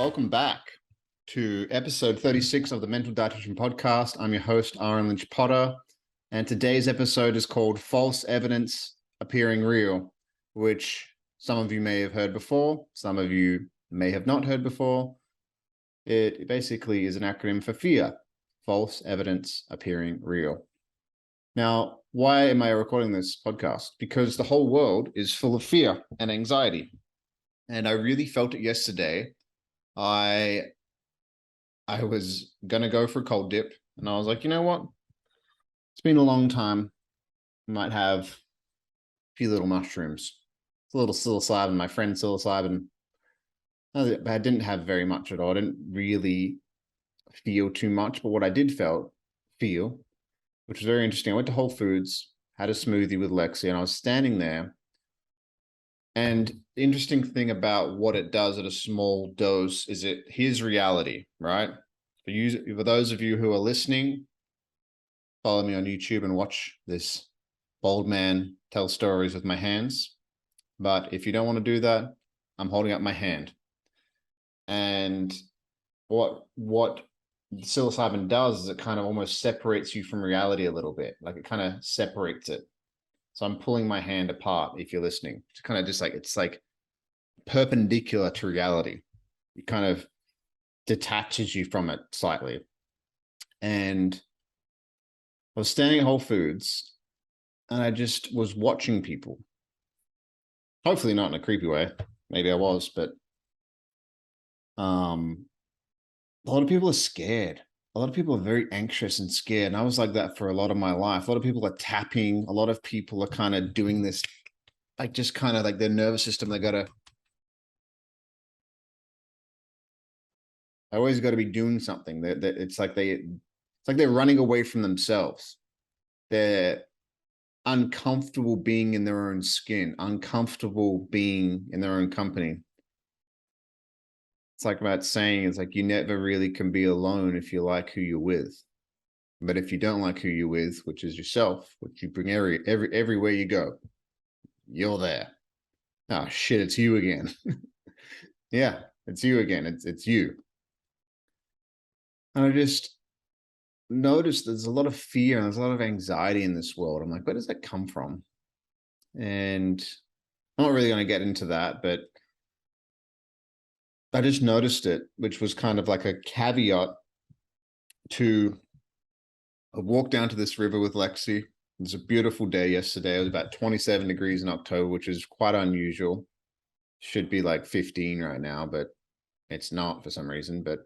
Welcome back to episode 36 of the Mental Dietitian Podcast. I'm your host, Ahren Lynch-potter, and today's episode is called False Evidence Appearing Real, which some of you may have heard before, some of you may have not heard before. It basically is an acronym for fear, false evidence appearing real. Now, why am I recording this podcast? Because the whole world is full of fear and anxiety. And I really felt it yesterday. I was going to go for a cold dip, and I was like, you know what? It's been a long time. I might have a few little mushrooms, a little psilocybin, my friend psilocybin. I didn't have very much at all. I didn't really feel too much, but what I did feel, which was very interesting. I went to Whole Foods, had a smoothie with Lexi, and I was standing there. And the interesting thing about what it does at a small dose is here's reality, right? For those of you who are listening, follow me on YouTube and watch this bald man tell stories with my hands. But if you don't want to do that, I'm holding up my hand. And what psilocybin does is it kind of almost separates you from reality a little bit. Like it kind of separates it. So I'm pulling my hand apart if you're listening. It's kind of just like, it's like perpendicular to reality. It kind of detaches you from it slightly. And I was standing at Whole Foods and I just was watching people. Hopefully not in a creepy way. Maybe I was, but a lot of people are scared. A lot of people are very anxious and scared. And I was like that for a lot of my life. A lot of people are tapping. A lot of people are kind of doing this, like just kind of like their nervous system. I always got to be doing something. It's like they're running away from themselves. They're uncomfortable being in their own skin, uncomfortable being in their own company. It's like that saying, it's like you never really can be alone if you like who you're with. But if you don't like who you're with, which is yourself, which you bring everywhere you go, you're there. Oh shit, it's you again. Yeah, it's you again. It's you. And I just noticed there's a lot of fear and there's a lot of anxiety in this world. I'm like, where does that come from? And I'm not really going to get into that, but I just noticed it, which was kind of like a caveat to I walked down to this river with Lexi. It was a beautiful day yesterday. It was about 27 degrees in October, which is quite unusual. Should be like 15 right now, but it's not for some reason. But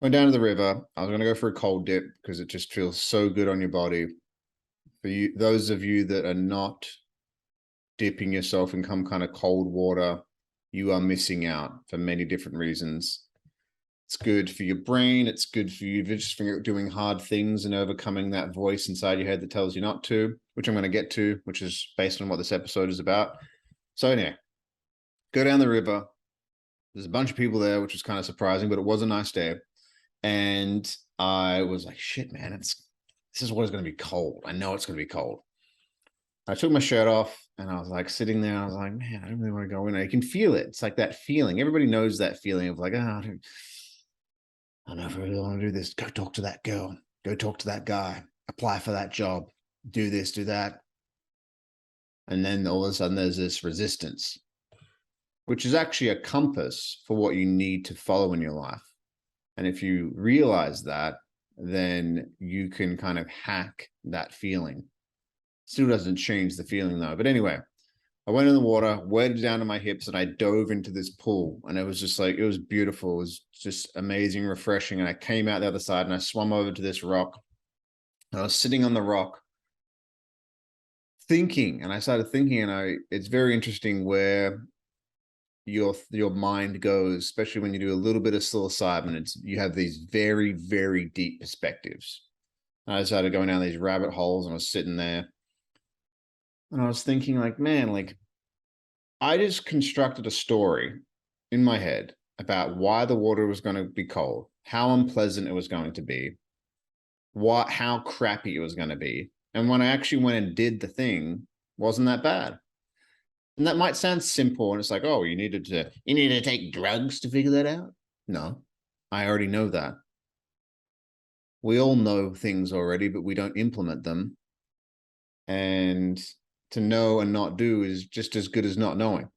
went down to the river. I was going to go for a cold dip because it just feels so good on your body. For you, those of you that are not dipping yourself in some kind of cold water, you are missing out for many different reasons. It's good for your brain. It's good for you just for doing hard things and overcoming that voice inside your head that tells you not to, which I'm going to get to, which is based on what this episode is about. So anyway, go down the river. There's a bunch of people there, which was kind of surprising, but it was a nice day. And I was like, shit, man, this is what it's going to be cold. I know it's going to be cold. I took my shirt off and I was like sitting there. I was like, man, I don't really want to go in there. You can feel it. It's like that feeling. Everybody knows that feeling of like, oh, I don't know if I really want to do this. Go talk to that girl. Go talk to that guy. Apply for that job. Do this, do that. And then all of a sudden there's this resistance, which is actually a compass for what you need to follow in your life. And if you realize that, then you can kind of hack that feeling. Still doesn't change the feeling though. But anyway, I went in the water, waded down to my hips, and I dove into this pool. And it was just like, it was beautiful. It was just amazing, refreshing. And I came out the other side and I swam over to this rock. And I was sitting on the rock thinking, and I started thinking, and it's very interesting where your mind goes, especially when you do a little bit of psilocybin. You have these very, very deep perspectives. And I started going down these rabbit holes and I was sitting there. And I was thinking like, man, like I just constructed a story in my head about why the water was going to be cold, how unpleasant it was going to be, how crappy it was going to be. And when I actually went and did the thing, wasn't that bad. And that might sound simple. And it's like, oh, you needed to take drugs to figure that out. No, I already know that. We all know things already, but we don't implement them. And to know and not do is just as good as not knowing.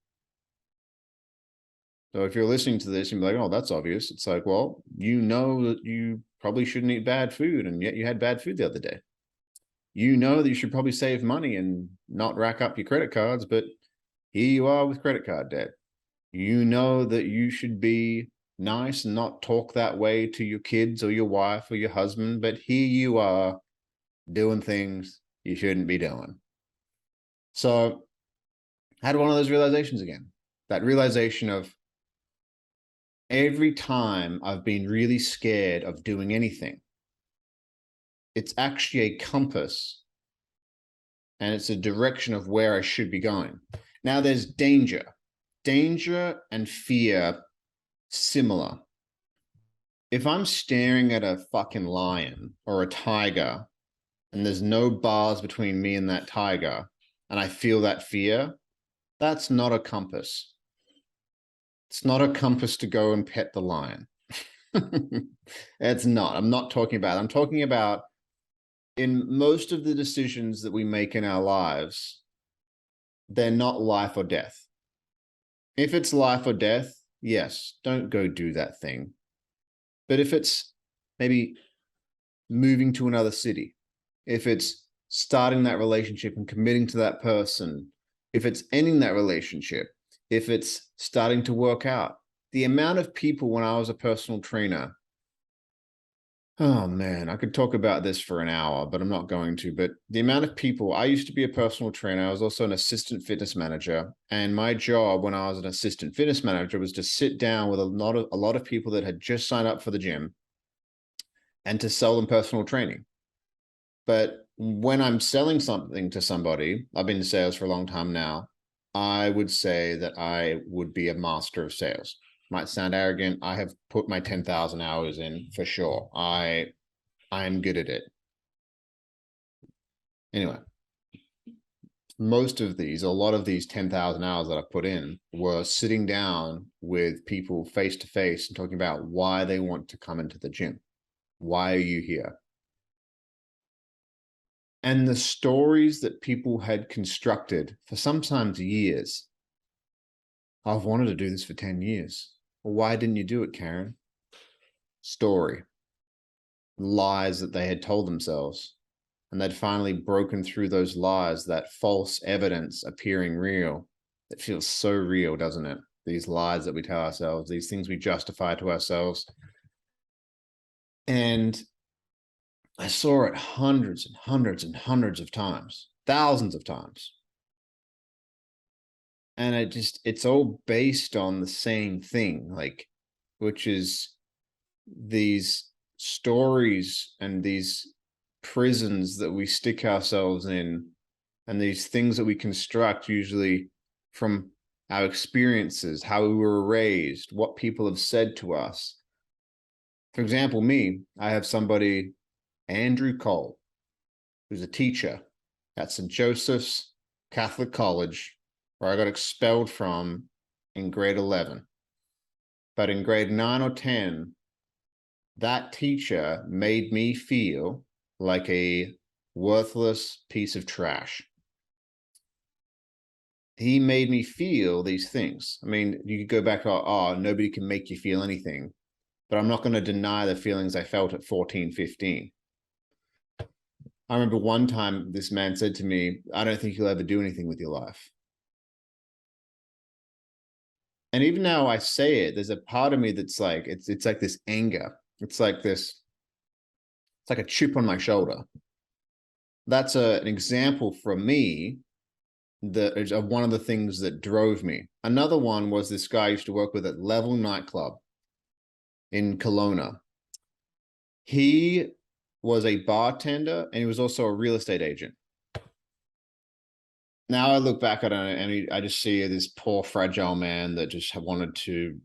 So if you're listening to this and be like, oh, that's obvious. It's like, well, you know that you probably shouldn't eat bad food, and yet you had bad food the other day. You know that you should probably save money and not rack up your credit cards, but here you are with credit card debt. You know that you should be nice and not talk that way to your kids or your wife or your husband, but here you are doing things you shouldn't be doing. So I had one of those realizations again. That realization of every time I've been really scared of doing anything, it's actually a compass and it's a direction of where I should be going. Now there's danger. Danger and fear, similar. If I'm staring at a fucking lion or a tiger and there's no bars between me and that tiger and I feel that fear, that's not a compass. It's not a compass to go and pet the lion. It's not. I'm not talking about. I'm talking about in most of the decisions that we make in our lives, they're not life or death. If it's life or death, yes, don't go do that thing. But if it's maybe moving to another city, if it's starting that relationship and committing to that person, if it's ending that relationship, if it's starting to work out, the amount of people when I was a personal trainer, oh man, I could talk about this for an hour, but I'm not going to. But the amount of people, I used to be a personal trainer. I was also an assistant fitness manager. And my job when I was an assistant fitness manager was to sit down with a lot of people that had just signed up for the gym and to sell them personal training. But when I'm selling something to somebody, I've been in sales for a long time now, I would say that I would be a master of sales. Might sound arrogant. I have put my 10,000 hours in for sure. I'm good at it. Anyway, a lot of these 10,000 hours that I put in were sitting down with people face to face and talking about why they want to come into the gym. Why are you here? And the stories that people had constructed for sometimes years. I've wanted to do this for 10 years. Well, why didn't you do it, Karen? Story. Lies that they had told themselves. And they'd finally broken through those lies, that false evidence appearing real. It feels so real, doesn't it? These lies that we tell ourselves, these things we justify to ourselves. And I saw it hundreds and hundreds and hundreds of times, thousands of times. And it's all based on the same thing, like, which is these stories and these prisons that we stick ourselves in, and these things that we construct usually from our experiences, how we were raised, what people have said to us. For example, me, I have somebody, Andrew Cole, who's a teacher at St. Joseph's Catholic College, where I got expelled from in grade 11. But in grade 9 or 10, that teacher made me feel like a worthless piece of trash. He made me feel these things. I mean, you could go back to, oh, nobody can make you feel anything, but I'm not going to deny the feelings I felt at 14, 15. I remember one time this man said to me, I don't think you'll ever do anything with your life. And even now I say it, there's a part of me that's like, it's like this anger. It's like a chip on my shoulder. That's an example from me that of one of the things that drove me. Another one was this guy I used to work with at Level nightclub in Kelowna. He was a bartender and he was also a real estate agent. Now I look back at it and I just see this poor, fragile man that just wanted to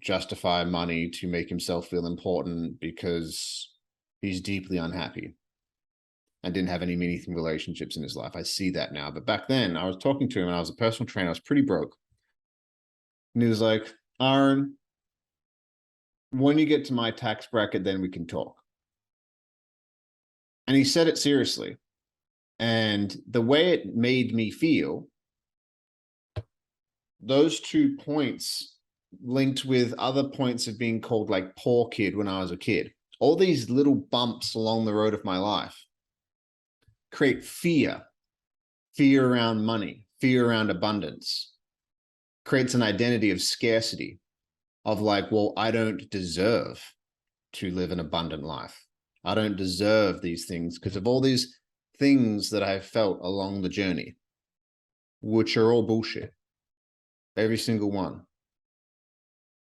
justify money to make himself feel important because he's deeply unhappy and didn't have any meaningful relationships in his life. I see that now. But back then, I was talking to him and I was a personal trainer. I was pretty broke. And he was like, Ahren, when you get to my tax bracket, then we can talk. And he said it seriously. And the way it made me feel, those 2 points linked with other points of being called like poor kid when I was a kid, all these little bumps along the road of my life create fear around money, fear around abundance, creates an identity of scarcity, of like, well, I don't deserve to live an abundant life. I don't deserve these things because of all these things that I've felt along the journey, which are all bullshit. Every single one.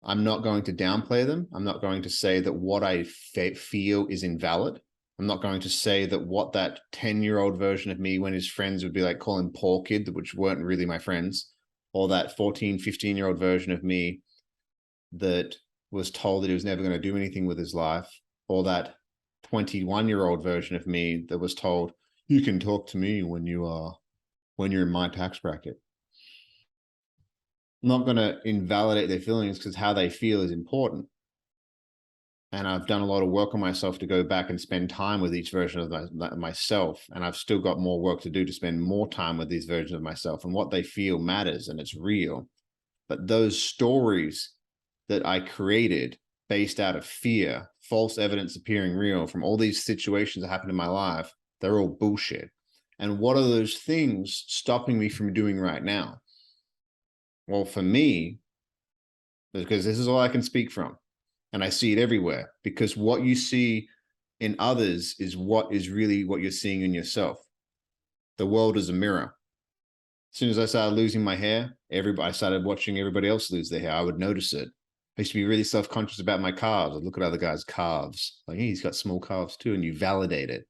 I'm not going to downplay them. I'm not going to say that what I feel is invalid. I'm not going to say that what that 10-year-old version of me, when his friends would be like, call him poor kid, which weren't really my friends, or that 14, 15-year-old version of me that was told that he was never going to do anything with his life, or that 21-year-old version of me that was told, you can talk to me when you're in my tax bracket. I'm not going to invalidate their feelings because how they feel is important. And I've done a lot of work on myself to go back and spend time with each version of myself. And I've still got more work to do to spend more time with these versions of myself, and what they feel matters and it's real. But those stories that I created based out of fear, false evidence appearing real from all these situations that happened in my life, they're all bullshit. And what are those things stopping me from doing right now? Well, for me, because this is all I can speak from, and I see it everywhere, because what you see in others is what is really what you're seeing in yourself. The world is a mirror. As soon as I started losing my hair, I started watching everybody else lose their hair. I would notice it. I used to be really self-conscious about my calves. I'd look at other guys' calves, like, hey, he's got small calves too, and you validate it.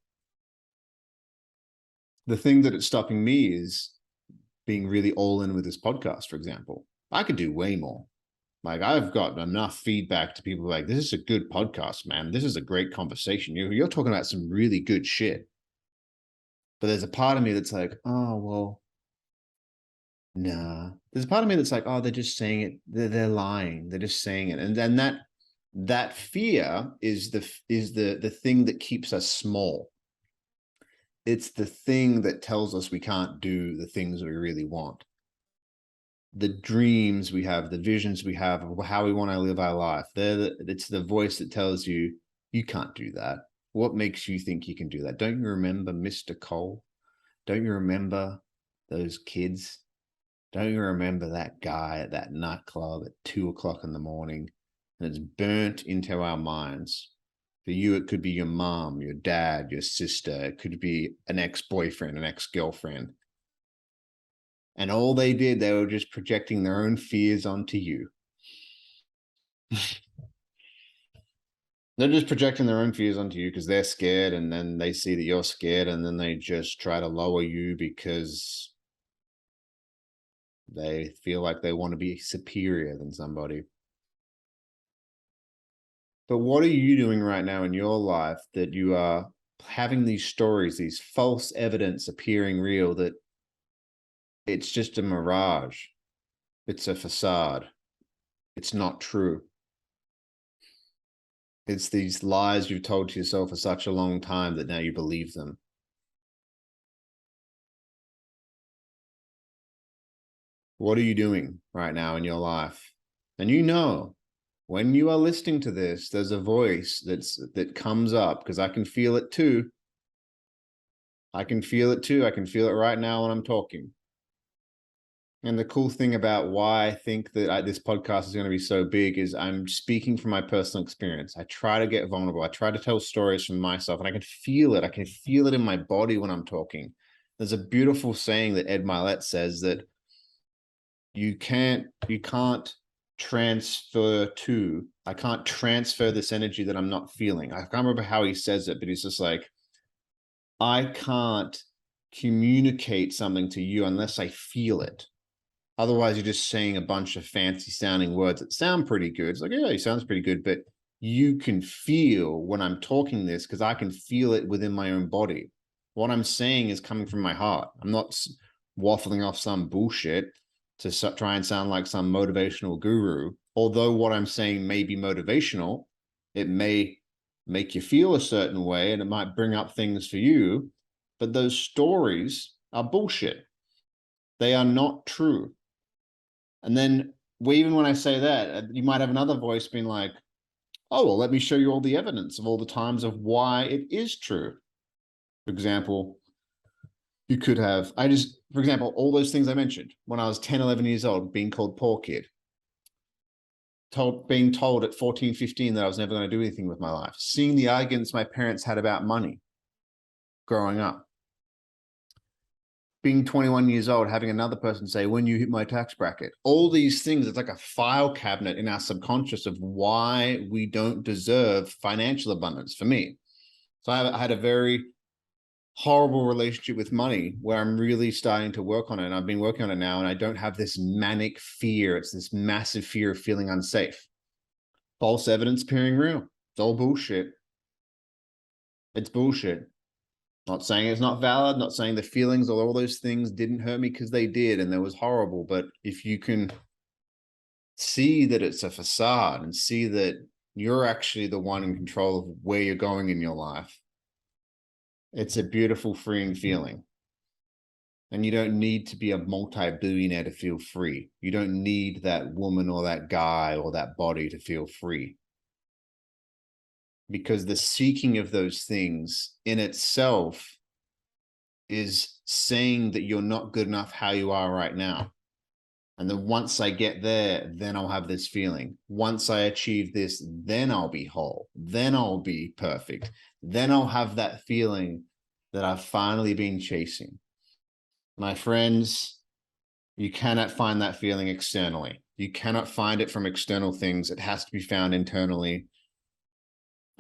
The thing that it's stopping me is being really all in with this podcast, for example. I could do way more. Like, I've got enough feedback to people like, this is a good podcast, man. This is a great conversation. You're talking about some really good shit. But there's a part of me that's like, oh, well, nah. There's a part of me that's like, oh, they're just saying it. They're lying. They're just saying it. And then that fear is the thing that keeps us small. It's the thing that tells us we can't do the things we really want. The dreams we have, the visions we have of how we want to live our life. It's the voice that tells you, you can't do that. What makes you think you can do that? Don't you remember Mr. Cole? Don't you remember those kids? Don't you remember that guy at that nightclub at 2 o'clock in the morning? And it's burnt into our minds. For you, it could be your mom, your dad, your sister. It could be an ex-boyfriend, an ex-girlfriend. And all they did, they were just projecting their own fears onto you. They're just projecting their own fears onto you because they're scared, and then they see that you're scared, and then they just try to lower you because they feel like they want to be superior than somebody. But what are you doing right now in your life that you are having these stories, these false evidence appearing real, that it's just a mirage? It's a facade. It's not true. It's these lies you've told to yourself for such a long time that now you believe them. What are you doing right now in your life? And you know, when you are listening to this, there's a voice that comes up, because I can feel it too. I can feel it too. I can feel it right now when I'm talking. And the cool thing about why I think that this podcast is going to be so big is I'm speaking from my personal experience. I try to get vulnerable. I try to tell stories from myself, and I can feel it. I can feel it in my body when I'm talking. There's a beautiful saying that Ed Milet says that you can't transfer to, I can't transfer this energy that I'm not feeling. I can't remember how he says it, but he's just like, I can't communicate something to you unless I feel it. Otherwise, you're just saying a bunch of fancy sounding words that sound pretty good. It's like, yeah, he sounds pretty good, but you can feel when I'm talking this, because I can feel it within my own body. What I'm saying is coming from my heart. I'm not waffling off some bullshit to try and sound like some motivational guru. although what I'm saying may be motivational, it may make you feel a certain way and it might bring up things for you, but those stories are bullshit. They are not true. And then even when I say that, you might have another voice being like, oh, well, let me show you all the evidence of all the times of why it is true. For example, you could have, for example, all those things I mentioned when I was 10, 11 years old, being called poor kid, being told at 14, 15 that I was never going to do anything with my life, seeing the arguments my parents had about money growing up, being 21 years old, having another person say, when you hit my tax bracket, all these things, it's like a file cabinet in our subconscious of why we don't deserve financial abundance for me. So I had a very horrible relationship with money where I'm really starting to work on it. And I've been working on it now, and I don't have this manic fear. It's this massive fear of feeling unsafe. False evidence appearing real. It's all bullshit. It's bullshit. Not saying it's not valid, not saying the feelings or all those things didn't hurt me, because they did, and that was horrible. But if you can see that it's a facade and see that you're actually the one in control of where you're going in your life, it's a beautiful, freeing feeling. And you don't need to be a multi-billionaire to feel free. You don't need that woman or that guy or that body to feel free. Because the seeking of those things in itself is saying that you're not good enough how you are right now. And then once I get there, then I'll have this feeling. Once I achieve this, then I'll be whole. Then I'll be perfect. Then I'll have that feeling that I've finally been chasing. My friends, you cannot find that feeling externally. You cannot find it from external things. It has to be found internally.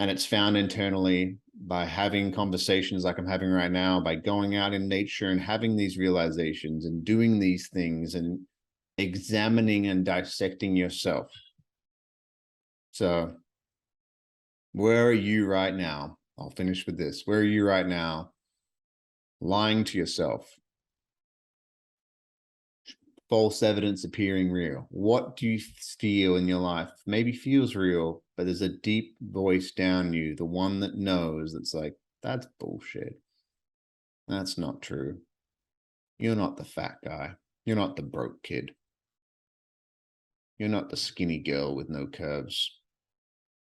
And it's found internally by having conversations like I'm having right now, by going out in nature and having these realizations and doing these things and examining and dissecting yourself. So where are you right now? I'll finish with this. Where are you right now? Lying to yourself. False evidence appearing real. What do you feel in your life? Maybe feels real, but there's a deep voice down you, the one that knows, that's like, that's bullshit. That's not true. You're not the fat guy. You're not the broke kid. You're not the skinny girl with no curves.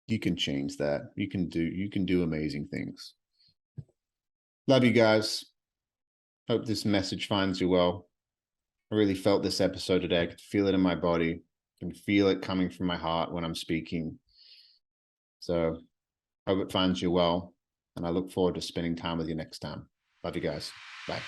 You can change that. You can do amazing things. Love you guys. Hope this message finds you well. I really felt this episode today. I could feel it in my body. I can feel it coming from my heart when I'm speaking. So hope it finds you well. And I look forward to spending time with you next time. Love you guys. Bye.